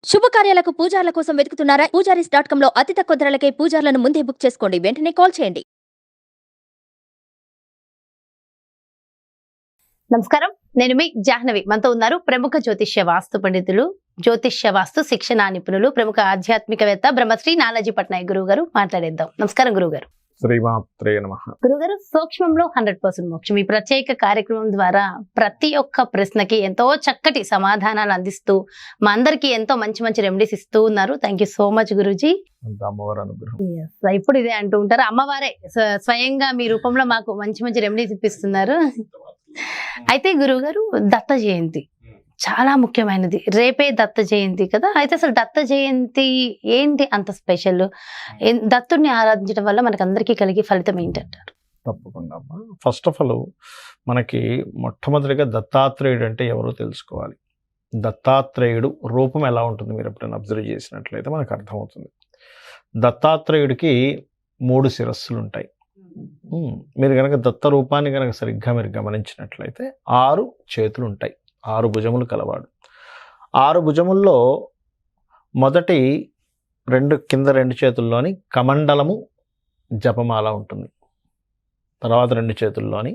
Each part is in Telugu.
శుభకార్యాలకు పూజార్ల కోసం వెతుకుతున్నారా? పూజారీస్.com లో అతి తక్కువ ధరలకే పూజార్లను ముందే బుక్ చేసుకోండి. వెంటనే కాల్ చేయండి. నమస్కారం, నేను మీ జాహ్నవి. మనతో ఉన్నారు ప్రముఖ జ్యోతిష్య వాస్తు పండితులు, జ్యోతిష్య వాస్తు శిక్షణ నిపుణులు, ప్రముఖ ఆధ్యాత్మికవేత్త బ్రహ్మశ్రీ నానాజీ పట్నాయక్ గురువు గారు. మాట్లాడేద్దాం. నమస్కారం గురువు గారు. శ్రీమాత్రే నమః. గురుగారు, సూక్ష్మంలో 100% మోక్షం ఈ ప్రత్యేక కార్యక్రమం ద్వారా ప్రతి ఒక్క ప్రశ్నకి ఎంతో చక్కటి సమాధానాలు అందిస్తూ మా అందరికి ఎంతో మంచి మంచి రెమెడీస్ ఇస్తూ ఉన్నారు. Thank you so much Guruji. అమ్మవారి అనుగ్రహం. ఇప్పుడు ఇదే అంటూ ఉంటారు, అమ్మవారే స్వయంగా మీ రూపంలో మాకు మంచి మంచి రెమెడీస్ ఇప్పిస్తున్నారు. అయితే గురువు గారు, దత్త జయంతి చాలా ముఖ్యమైనది. రేపే దత్త జయంతి కదా. అయితే అసలు దత్త జయంతి ఏంటి అంత స్పెషల్? దత్తుడిని ఆరాధించడం వల్ల మనకు అందరికీ కలిగే ఫలితం ఏంటంటారు? తప్పకుండా అమ్మా. ఫస్ట్ ఆఫ్ ఆల్ మనకి మొట్టమొదటిగా దత్తాత్రేయుడు అంటే ఎవరో తెలుసుకోవాలి. దత్తాత్రేయుడు రూపం ఎలా ఉంటుంది మీరు ఎప్పుడైనా అబ్జర్వ్ చేసినట్లయితే మనకు అర్థమవుతుంది. దత్తాత్రేయుడికి 3 శిరస్సులు ఉంటాయి. మీరు కనుక దత్త రూపాన్ని కనుక సరిగ్గా మీరు గమనించినట్లయితే 6 చేతులు ఉంటాయి, 6 భుజములు కలవాడు. 6 భుజముల్లో మొదటి కింద 2 చేతుల్లోని కమండలము జపమాల ఉంటుంది. తర్వాత 2 చేతుల్లోని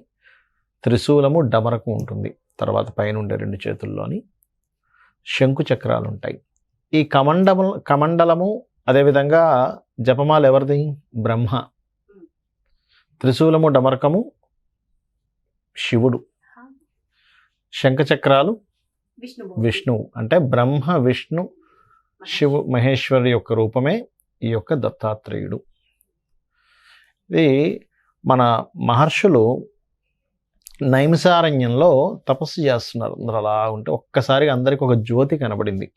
త్రిశూలము డమరకు ఉంటుంది. తర్వాత పైన ఉండే 2 చేతుల్లోని శంకు చక్రాలు ఉంటాయి. ఈ కమండలము అదేవిధంగా జపమాల ఎవరిది? బ్రహ్మ. త్రిశూలము డమరకము శివుడు. శంఖచక్రాలు విష్ణువు. అంటే బ్రహ్మ విష్ణు శివు మహేశ్వరి యొక్క రూపమే ఈ యొక్క దత్తాత్రేయుడు. ఇది మన మహర్షులు నైమిసారణ్యంలో తపస్సు చేస్తున్నారు. అందరూ అలా ఉంటే ఒక్కసారిగా అందరికి ఒక జ్యోతి కనబడింది.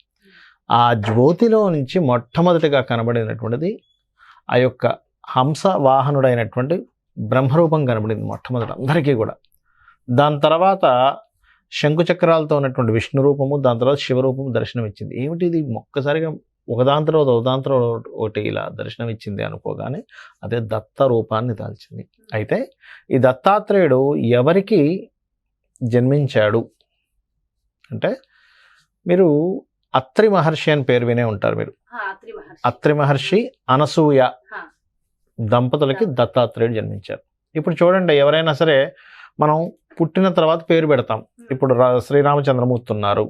ఆ జ్యోతిలో నుంచి మొట్టమొదటిగా కనబడినటువంటిది ఆ యొక్క హంస వాహనుడైనటువంటి బ్రహ్మరూపం కనబడింది మొట్టమొదటి అందరికీ కూడా. దాని తర్వాత శంకుచక్రాలతో ఉన్నటువంటి విష్ణు రూపము, దాని తర్వాత శివరూపము దర్శనం ఇచ్చింది. ఏమిటి ఇది? ఒక్కసారిగా ఒకదాని తర్వాత ఒకటి ఇలా దర్శనం ఇచ్చింది అనుకోగానే అదే దత్త రూపాన్ని దాల్చింది. అయితే ఈ దత్తాత్రేయుడు ఎవరికి జన్మించాడు అంటే, మీరు అత్రి మహర్షి అని పేరు వినే ఉంటారు. మీరు అత్రి మహర్షి అనసూయ దంపతులకి దత్తాత్రేయుడు జన్మించారు. ఇప్పుడు చూడండి, ఎవరైనా సరే మనం పుట్టిన తర్వాత పేరు పెడతాం. ఇప్పుడు శ్రీరామచంద్రమూర్తి ఉన్నారు,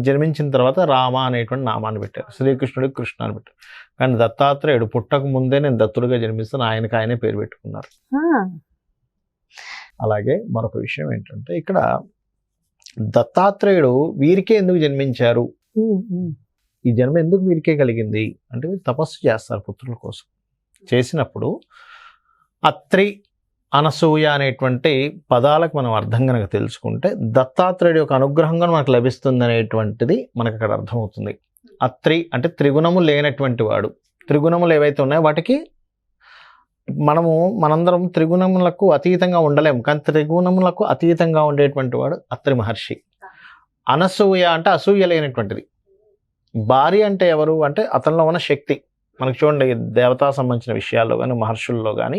జన్మించిన తర్వాత రామ అనేటువంటి నామాన్ని పెట్టారు. శ్రీకృష్ణుడికి కృష్ణ అని పెట్టారు. కానీ దత్తాత్రేయుడు పుట్టక ముందే నేను దత్తుడిగా జన్మిస్తాను, ఆయనే పేరు పెట్టుకున్నారు. అలాగే మరొక విషయం ఏంటంటే, ఇక్కడ దత్తాత్రేయుడు వీరికే ఎందుకు జన్మించారు, ఈ జన్మ ఎందుకు వీరికే కలిగింది అంటే, వీరు తపస్సు చేస్తారు పుత్రుల కోసం. చేసినప్పుడు అత్రి అనసూయ అనేటువంటి పదాలకు మనం అర్థం కనుక తెలుసుకుంటే, దత్తాత్రేయుడు యొక్క అనుగ్రహంగా మనకు లభిస్తుంది అనేటువంటిది మనకు అక్కడ అర్థమవుతుంది. అత్రి అంటే త్రిగుణము లేనటువంటి వాడు. త్రిగుణములు ఏవైతే ఉన్నాయో వాటికి మనందరం త్రిగుణములకు అతీతంగా ఉండలేము, కానీ త్రిగుణములకు అతీతంగా ఉండేటువంటి వాడు అత్రి మహర్షి. అనసూయ అంటే అసూయ లేనటువంటిది. భార్య అంటే ఎవరు అంటే అతనిలో ఉన్న శక్తి. మనకు చూడండి, దేవతా సంబంధించిన విషయాల్లో కానీ మహర్షుల్లో కానీ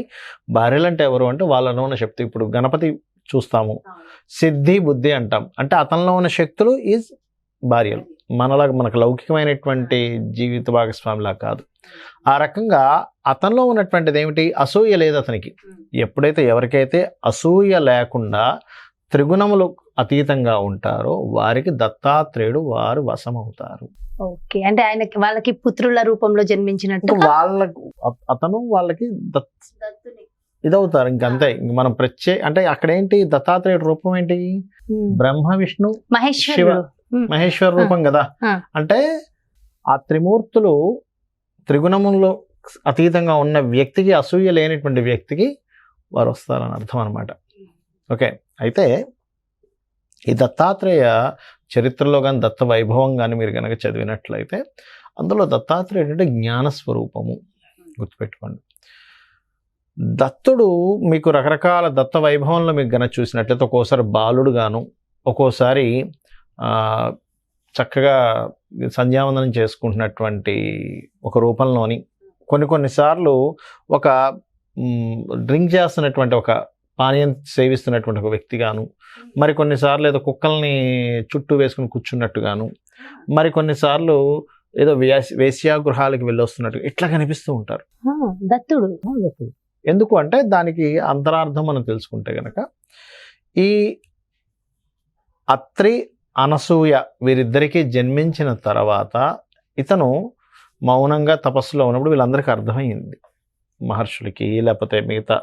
భార్యలు అంటే ఎవరు అంటే వాళ్ళలో ఉన్న శక్తి. ఇప్పుడు గణపతి చూస్తాము, సిద్ధి బుద్ధి అంటాం, అంటే అతనిలో ఉన్న శక్తులు ఈజ్ భార్యలు. మనకు లౌకికమైనటువంటి జీవిత భాగస్వామిలా కాదు. ఆ రకంగా అతనిలో ఉన్నటువంటిది ఏమిటి? అసూయ లేదు అతనికి. ఎప్పుడైతే ఎవరికైతే అసూయ లేకుండా త్రిగుణములు అతీతంగా ఉంటారో వారికి దత్తాత్రేయుడు వారు వశమవుతారు. ఓకే, అంటే వాళ్ళకి పుత్రుల రూపంలో జన్మించినట్టు వాళ్ళకి ఇదవుతారు. ఇంకంతే. మనం అంటే అక్కడ ఏంటి? దత్తాత్రేయుడు రూపం ఏంటి? బ్రహ్మ విష్ణు మహేశ్వర రూపం కదా. అంటే ఆ త్రిమూర్తులు త్రిగుణములో అతీతంగా ఉన్న వ్యక్తికి, అసూయ లేనటువంటి వ్యక్తికి వారు వస్తారని అర్థం అనమాట. ఓకే, అయితే ఈ దత్తాత్రేయ చరిత్రలో కానీ దత్త వైభవం కానీ మీరు కనుక చదివినట్లయితే అందులో దత్తాత్రేయుడు అంటే జ్ఞానస్వరూపము. గుర్తుపెట్టుకోండి, దత్తుడు మీకు రకరకాల దత్త వైభవంలో మీకు కనుక చూసినట్లయితే ఒక్కోసారి బాలుడు గాను, ఒక్కోసారి చక్కగా సంధ్యావందనం చేసుకుంటున్నటువంటి ఒక రూపంలోని, కొన్నిసార్లు ఒక డ్రింక్ చేస్తున్నటువంటి ఒక పానీయం సేవిస్తున్నటువంటి ఒక వ్యక్తిగాను, మరి కొన్నిసార్లు ఏదో కుక్కల్ని చుట్టూ వేసుకుని కూర్చున్నట్టుగాను, మరి కొన్నిసార్లు ఏదో వేశ్యాగృహాలకు వెళ్ళొస్తున్నట్టు ఇట్లా కనిపిస్తూ ఉంటారు. దత్తుడు. ఎందుకు అంటే దానికి అంతరార్థం మనం తెలుసుకుంటే గనక ఈ అత్రి అనసూయ వీరిద్దరికీ జన్మించిన తర్వాత ఇతను మౌనంగా తపస్సులో ఉన్నప్పుడు వీళ్ళందరికీ అర్థమైంది, మహర్షులకి లేకపోతే మిగతా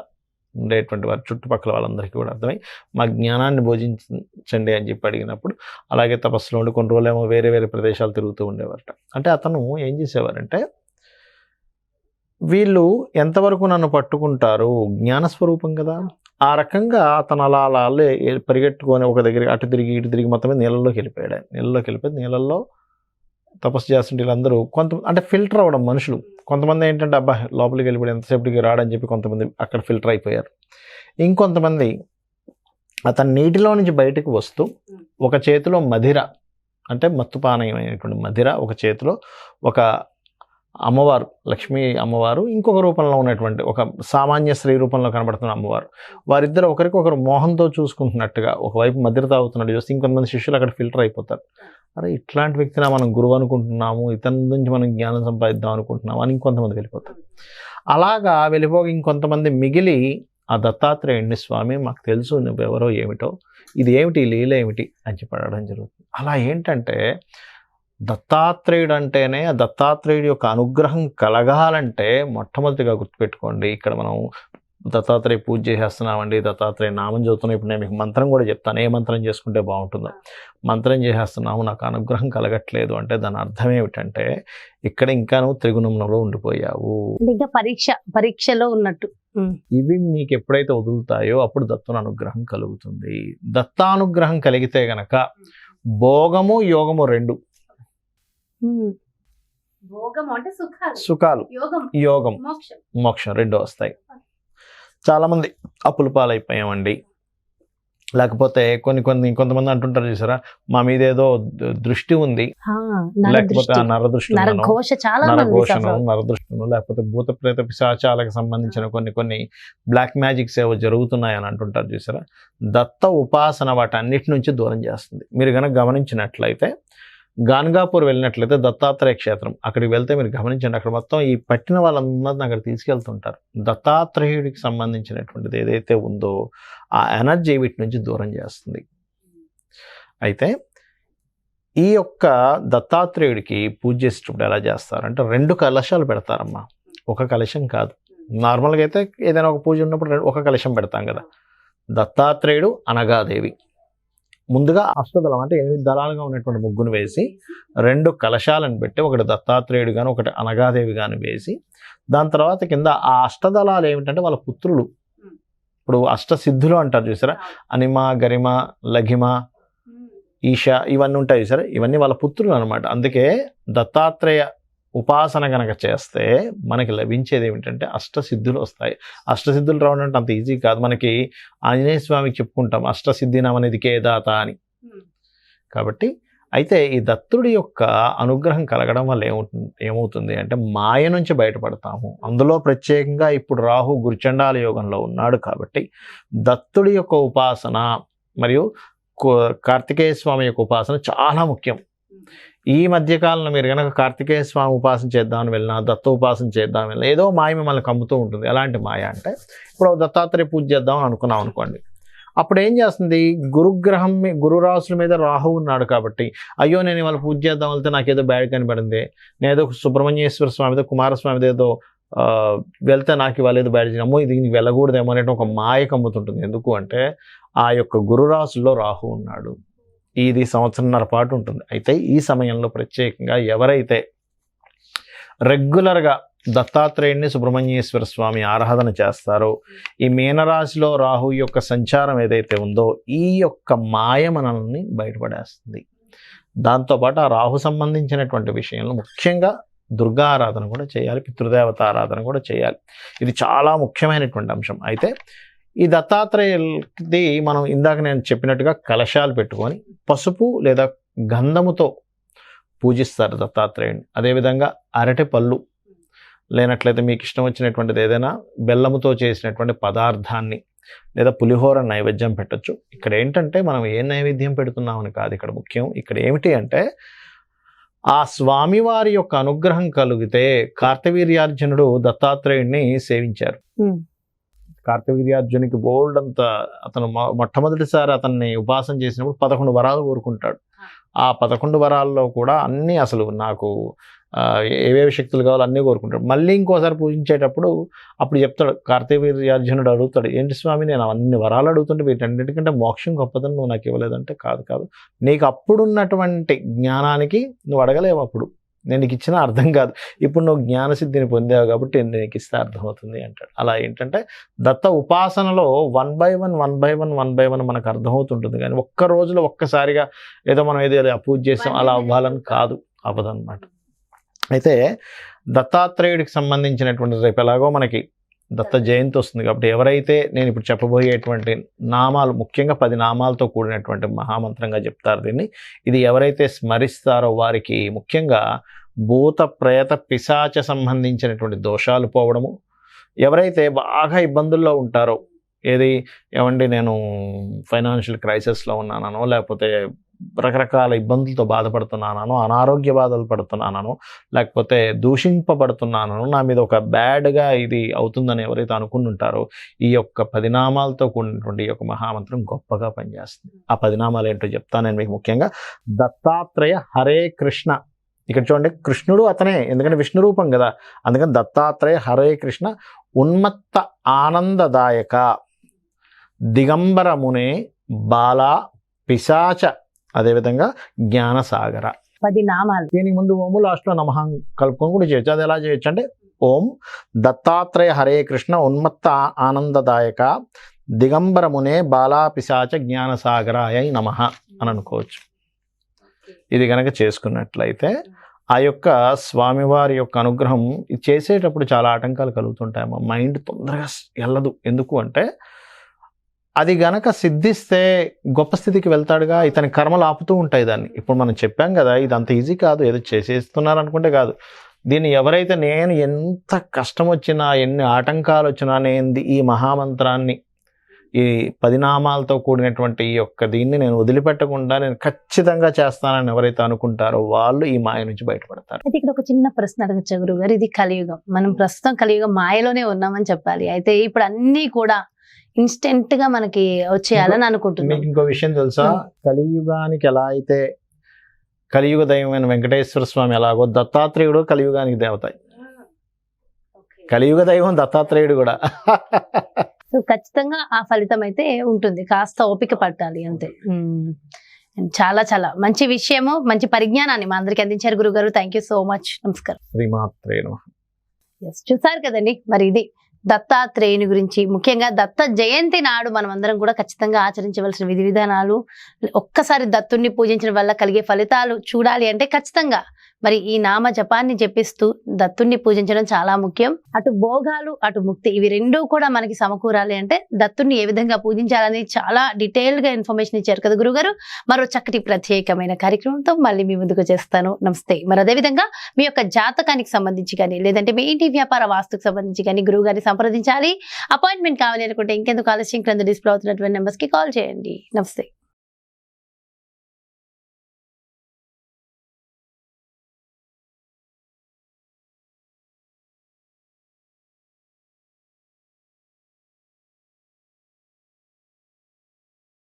ఉండేటువంటి వారి చుట్టుపక్కల వాళ్ళందరికీ కూడా అర్థమై మా జ్ఞానాన్ని బోధించండి అని చెప్పి అడిగినప్పుడు అలాగే తపస్సులో ఉండి కొన్ని రోజులేమో వేరే వేరే ప్రదేశాలు తిరుగుతూ ఉండేవారట. అంటే అతను ఏం చేసేవారంటే వీళ్ళు ఎంతవరకు నన్ను పట్టుకుంటారు, జ్ఞానస్వరూపం కదా, ఆ రకంగా అతను అలా అలా పరిగెట్టుకొని ఒక దగ్గర అటు తిరిగి ఇటు తిరిగి మొత్తం మీద నీళ్ళలోకి వెళ్ళిపోయాడు. నీళ్ళలోకి వెళ్ళిపోయి నీళ్ళల్లో తపస్సు చేస్తుంటే వీళ్ళందరూ అంటే ఫిల్టర్ అవ్వడం మనుషులు. కొంతమంది ఏంటంటే అబ్బా లోపలికి వెళ్ళిపోయి ఎంతసేపటికి రాడని చెప్పి కొంతమంది అక్కడ ఫిల్టర్ అయిపోయారు. ఇంకొంతమంది అతను నీటిలో నుంచి బయటకు వస్తూ ఒక చేతిలో మధిర అంటే మత్తుపానీయమైనటువంటి మధిర, ఒక చేతిలో ఒక అమ్మవారు లక్ష్మీ అమ్మవారు, ఇంకొక రూపంలో ఉన్నటువంటి ఒక సామాన్య స్త్రీ రూపంలో కనబడుతున్న అమ్మవారు, వారిద్దరు ఒకరికొకరు మోహంతో చూసుకుంటున్నట్టుగా ఒకవైపు మధిర తాగుతున్నట్టు చూస్తే ఇంకొంతమంది శిష్యులు అక్కడ ఫిల్టర్ అయిపోతారు. అరే ఇట్లాంటి వ్యక్తిని మనం గురువు అనుకుంటున్నాము, ఇతని నుంచి మనం జ్ఞానం సంపాదిద్దాం అనుకుంటున్నాము అని ఇంకొంతమంది వెళ్ళిపోతారు. అలాగా వెళ్ళిపోక ఇంకొంతమంది మిగిలి ఆ దత్తాత్రేయుడిని స్వామి మాకు తెలుసు నువ్వెవరో ఏమిటో, ఇది ఏమిటి లీల ఏమిటి అని చెప్పి అడగడం జరుగుతుంది. అలా ఏంటంటే దత్తాత్రేయుడు అంటేనే ఆ దత్తాత్రేయుడి యొక్క అనుగ్రహం కలగాలంటే మొట్టమొదటిగా గుర్తుపెట్టుకోండి, ఇక్కడ మనం దత్తాత్రేయ పూజ చేసేస్తున్నామండి, దత్తాత్రేయ నామం చదువుతున్నాం. ఇప్పుడు నేను మీకు మంత్రం కూడా చెప్తాను, ఏ మంత్రం చేసుకుంటే బాగుంటుందో. మంత్రం చేసేస్తున్నాము, నాకు అనుగ్రహం కలగట్లేదు అంటే దాని అర్థం ఏమిటంటే ఇక్కడ ఇంకా నువ్వు త్రిగుణంలో ఉండిపోయావు, ఇంకా పరీక్షలో ఉన్నట్టు. ఇవి నీకు ఎప్పుడైతే వదులుతాయో అప్పుడు దత్తుని అనుగ్రహం కలుగుతుంది. దత్తానుగ్రహం కలిగితే గనక భోగము యోగము రెండు, సుఖాలు యోగం మోక్షం రెండు వస్తాయి. చాలామంది అప్పుల పాలైపోయామండి, లేకపోతే కొంతమంది అంటుంటారు చూసారా మా మీద ఏదో దృష్టి ఉంది, లేకపోతే ఆ నరదృష్టిను లేకపోతే భూత ప్రేత పిశాచాలకు సంబంధించిన కొన్ని బ్లాక్ మ్యాజిక్స్ ఏవో జరుగుతున్నాయని అంటుంటారు చూసారా. దత్త ఉపాసన వాటన్నిటి నుంచి దూరం చేస్తుంది. మీరు కనుక గమనించినట్లయితే గాన్గాపూర్ వెళ్ళినట్లయితే దత్తాత్రేయ క్షేత్రం, అక్కడికి వెళ్తే మీరు గమనించండి, అక్కడ మొత్తం ఈ పట్టిన వాళ్ళందరినీ అక్కడ తీసుకెళ్తుంటారు. దత్తాత్రేయుడికి సంబంధించినటువంటిది ఏదైతే ఉందో ఆ ఎనర్జీ వీటి నుంచి దూరం చేస్తుంది. అయితే ఈ యొక్క దత్తాత్రేయుడికి పూజ చేసేటప్పుడు ఎలా చేస్తారంటే 2 కలశాలు పెడతారమ్మా, ఒక కలశం కాదు. నార్మల్గా అయితే ఏదైనా ఒక పూజ ఉన్నప్పుడు ఒక కలశం పెడతాం కదా. దత్తాత్రేయుడు అనగాదేవి ముందుగా అష్టదళం అంటే 8 దళాలుగా ఉన్నటువంటి ముగ్గును వేసి 2 కలశాలను పెట్టి ఒకటి దత్తాత్రేయుడు గాను ఒకటి అనగాదేవి గాను వేసి దాని తర్వాత కింద ఆ అష్టదళాలు ఏమిటంటే వాళ్ళ పుత్రులు. ఇప్పుడు అష్టసిద్ధులు అంటారు చూసారా, అనిమ గరిమ లఘిమ ఈశ ఇవన్నీ ఉంటాయి చూసారా, ఇవన్నీ వాళ్ళ పుత్రులు అనమాట. అందుకే దత్తాత్రేయ ఉపాసన కనుక చేస్తే మనకి లభించేది ఏమిటంటే అష్టసిద్ధులు వస్తాయి. అష్టసిద్ధులు రావడం అంటే అంత ఈజీ కాదు. మనకి ఆంజనేయ స్వామికి చెప్పుకుంటాం అష్టసిద్ధినామనేది కేదాత అని. కాబట్టి అయితే ఈ దత్తుడి యొక్క అనుగ్రహం కలగడం వల్ల ఏమవుతుంది అంటే మాయ నుంచి బయటపడతాము. అందులో ప్రత్యేకంగా ఇప్పుడు రాహు గురుచండాల యోగంలో ఉన్నాడు కాబట్టి దత్తుడి యొక్క ఉపాసన మరియు కార్తికేయ స్వామి యొక్క ఉపాసన చాలా ముఖ్యం. ఈ మధ్యకాలంలో మీరు కనుక కార్తికేయ స్వామి ఉపాసన చేద్దామని వెళ్ళినా, దత్త ఉపాసన చేద్దామని వెళ్ళినా ఏదో మాయ మిమ్మల్ని కమ్ముతూ ఉంటుంది. ఎలాంటి మాయ అంటే ఇప్పుడు దత్తాత్రేయ పూజ చేద్దామని అనుకున్నాం అనుకోండి, అప్పుడు ఏం చేస్తుంది, గురు రాసుల మీద రాహు ఉన్నాడు కాబట్టి అయ్యో నేను ఇవాళ పూజ చేద్దాం వెళ్తే నాకేదో బ్యాడ్ కనబడింది, నేనేదో సుబ్రహ్మణ్యేశ్వర స్వామిదో కుమారస్వామిదో ఏదో వెళ్తే నాకు ఇవాళ ఏదో బ్యాడ్ చేసినామో ఇది వెళ్ళకూడదేమో అనే ఒక మాయ కమ్ముతుంటుంది. ఎందుకు అంటే ఆ యొక్క గురు రాసుల్లో రాహు ఉన్నాడు. ఇది 1.5 సంవత్సరం పాటు ఉంటుంది. అయితే ఈ సమయంలో ప్రత్యేకంగా ఎవరైతే రెగ్యులర్గా దత్తాత్రేయుడిని సుబ్రహ్మణ్యేశ్వర స్వామి ఆరాధన చేస్తారో ఈ మీనరాశిలో రాహు యొక్క సంచారం ఏదైతే ఉందో ఈ యొక్క మాయ మనల్ని బయటపడేస్తుంది. దాంతోపాటు ఆ రాహు సంబంధించినటువంటి విషయంలో ముఖ్యంగా దుర్గా ఆరాధన కూడా చేయాలి, పితృదేవత ఆరాధన కూడా చేయాలి. ఇది చాలా ముఖ్యమైనటువంటి అంశం. అయితే ఈ దత్తాత్రేయుడిది మనం ఇందాక నేను చెప్పినట్టుగా కలశాలు పెట్టుకొని పసుపు లేదా గంధముతో పూజిస్తారు దత్తాత్రేయుడిని. అదేవిధంగా అరటి పళ్ళు లేనట్లయితే మీకు ఇష్టం వచ్చినటువంటిది ఏదైనా బెల్లముతో చేసినటువంటి పదార్థాన్ని లేదా పులిహోర నైవేద్యం పెట్టచ్చు. ఇక్కడ ఏంటంటే మనం ఏ నైవేద్యం పెడుతున్నామని కాదు ఇక్కడ ముఖ్యం. ఇక్కడ ఏమిటి అంటే ఆ స్వామివారి యొక్క అనుగ్రహం కలిగితే కార్తవీర్యార్జునుడు దత్తాత్రేయుడిని సేవించారు. కార్తవీర్యార్జునికి బోల్డ్ అంత అతను మొట్టమొదటిసారి అతన్ని ఉపాసన చేసినప్పుడు 11 వరాలు కోరుకుంటాడు. ఆ 11 వరాల్లో కూడా అన్నీ అసలు నాకు ఏవేవి శక్తులు కావాలో అన్నీ కోరుకుంటాడు. మళ్ళీ ఇంకోసారి పూజించేటప్పుడు అప్పుడు చెప్తాడు, కార్తవీర్యార్జునుడు అడుగుతాడు, ఏంటి స్వామి నేను అన్ని వరాలు అడుగుతుంటే వీటన్నిటికంటే మోక్షం గొప్పదని నువ్వు నాకు ఇవ్వలేదంటే, కాదు నీకు అప్పుడున్నటువంటి జ్ఞానానికి నువ్వు అడగలేవు, అప్పుడు నేను నీకు ఇచ్చినా అర్థం కాదు, ఇప్పుడు నువ్వు జ్ఞానసిద్ధిని పొందావు కాబట్టి నేను నీకు ఇస్తే అర్థమవుతుంది అంటాడు. అలా ఏంటంటే దత్త ఉపాసనలో 1 by 1 మనకు అర్థమవుతుంటుంది, కానీ ఒక్క రోజులో ఒక్కసారిగా ఏదో మనం ఏదో పూజ చేసాం అలా అవ్వాలని కాదు, అవ్వదన్నమాట. అయితే దత్తాత్రేయుడికి సంబంధించినటువంటి రేపు ఎలాగో మనకి దత్త జయంతి వస్తుంది కాబట్టి ఎవరైతే నేను ఇప్పుడు చెప్పబోయేటువంటి నామాలు ముఖ్యంగా 10 నామాలతో కూడినటువంటి మహామంత్రంగా చెప్తారు దీన్ని. ఇది ఎవరైతే స్మరిస్తారో వారికి ముఖ్యంగా భూత ప్రేత పిశాచ సంబంధించినటువంటి దోషాలు పోవడము, ఎవరైతే బాగా ఇబ్బందుల్లో ఉంటారో, ఏమండి నేను ఫైనాన్షియల్ క్రైసిస్లో ఉన్నానో, లేకపోతే రకరకాల ఇబ్బందులతో బాధపడుతున్నానో, అనారోగ్య బాధలు పడుతున్నానో, లేకపోతే దూషింపబడుతున్నానో, నా మీద ఒక బ్యాడ్గా ఇది అవుతుందని ఎవరైతే అనుకుని ఉంటారో ఈ యొక్క 10 నామాలతో కూడినటువంటి ఈ యొక్క మహామంత్రం గొప్పగా పనిచేస్తుంది. ఆ 10 నామాలు ఏంటో చెప్తాను నేను మీకు. ముఖ్యంగా దత్తాత్రేయ హరే కృష్ణ. ఇక్కడ చూడండి, కృష్ణుడు అతనే, ఎందుకంటే విష్ణు రూపం కదా, అందుకని దత్తాత్రేయ హరే కృష్ణ ఉన్మత్త ఆనందదాయక దిగంబరమునే బాల పిశాచ, అదేవిధంగా జ్ఞానసాగర. 10 నామాలు. దీనికి ముందు ఓము లాస్ట్లో నమః కలుపుకొని కూడా చేయొచ్చు. అది ఎలా చేయొచ్చు అంటే ఓం దత్తాత్రేయ హరే కృష్ణ ఉన్మత్త ఆనందదాయక దిగంబరమునే బాలా పిశాచ జ్ఞానసాగరాయ నమః అని అనుకోవచ్చు. ఇది కనుక చేసుకున్నట్లయితే ఆ యొక్క స్వామివారి యొక్క అనుగ్రహం ఇది చేసేటప్పుడు చాలా ఆటంకాలు కలుగుతుంటాయి. మా మైండ్ తొందరగా వెళ్ళదు. ఎందుకు అంటే అది గనక సిద్ధిస్తే గొప్ప స్థితికి వెళ్తాడుగా, ఇతని కర్మలు ఆపుతూ ఉంటాయి దాన్ని. ఇప్పుడు మనం చెప్పాం కదా, ఇది అంత ఈజీ కాదు, ఏదో చేసేస్తున్నారు అనుకుంటే కాదు. దీన్ని ఎవరైతే నేను ఎంత కష్టం వచ్చినా, ఎన్ని ఆటంకాలు వచ్చినా, నేను ఈ మహామంత్రాన్ని, ఈ 10 నామాలతో కూడినటువంటి ఈ యొక్క దీన్ని నేను వదిలిపెట్టకుండా నేను ఖచ్చితంగా చేస్తానని ఎవరైతే అనుకుంటారో వాళ్ళు ఈ మాయ నుంచి బయటపడతారు. అయితే ఇక్కడ ఒక చిన్న ప్రశ్న అడగచ్చా గురువు గారు? ఇది కలియుగం, మనం ప్రస్తుతం కలియుగం మాయలోనే ఉన్నామని చెప్పాలి. అయితే ఇప్పుడు అన్నీ కూడా ఇన్స్టెంట్ గా మనకి వచ్చేయాలని అనుకుంటున్నాం. మీకు ఇంకో విషయం తెలుసా, కలియుగానికి ఎలా అయితే కలియుగ దైవమైన వెంకటేశ్వర స్వామి ఎలాగో దత్తాత్రేయుడు కలియుగానికి దేవత, కలియుగ దైవం దత్తాత్రేయుడు కూడా. సో ఖచ్చితంగా ఆ ఫలితం అయితే ఉంటుంది, కాస్త ఓపిక పట్టాలి అంతే. చాలా చాలా మంచి విషయము, మంచి పరిజ్ఞానాన్ని మా అందరికి అందించారు గురుగారు. Thank you so much. నమస్కారం. శ్రీమాత్రే నమః. చూసారు కదండి, మరి ఇది దత్తాత్రేయుని గురించి, ముఖ్యంగా దత్త జయంతి నాడు మనం అందరం కూడా ఖచ్చితంగా ఆచరించవలసిన విధి విధానాలు, ఒక్కసారి దత్తుణ్ణి పూజించడం వల్ల కలిగే ఫలితాలు చూడాలి అంటే ఖచ్చితంగా మరి ఈ నామ జపాన్ని జపిస్తూ దత్తుణ్ణి పూజించడం చాలా ముఖ్యం. అటు భోగాలు అటు ముక్తి ఇవి రెండూ కూడా మనకి సమకూరాలి అంటే దత్తుణ్ణి ఏ విధంగా పూజించాలని చాలా డీటెయిల్ గా ఇన్ఫర్మేషన్ ఇచ్చారు కదా గురుగారు. మరో చక్కటి ప్రత్యేకమైన కార్యక్రమంతో మళ్ళీ మీ ముందుకు చేస్తాను. నమస్తే. మరి అదేవిధంగా మీ యొక్క జాతకానికి సంబంధించి కానీ, లేదంటే మీ ఇంటి వ్యాపార వాస్తుకు సంబంధించి కానీ గురువు గారిని సంప్రదించాలి, అపాయింట్మెంట్ కావాలి అనుకుంటే ఇంకెందుకు ఆలస్యం, క్రింద డిస్ప్లే అవుతున్నటువంటి నెంబర్స్ కి కాల్ చేయండి. నమస్తే.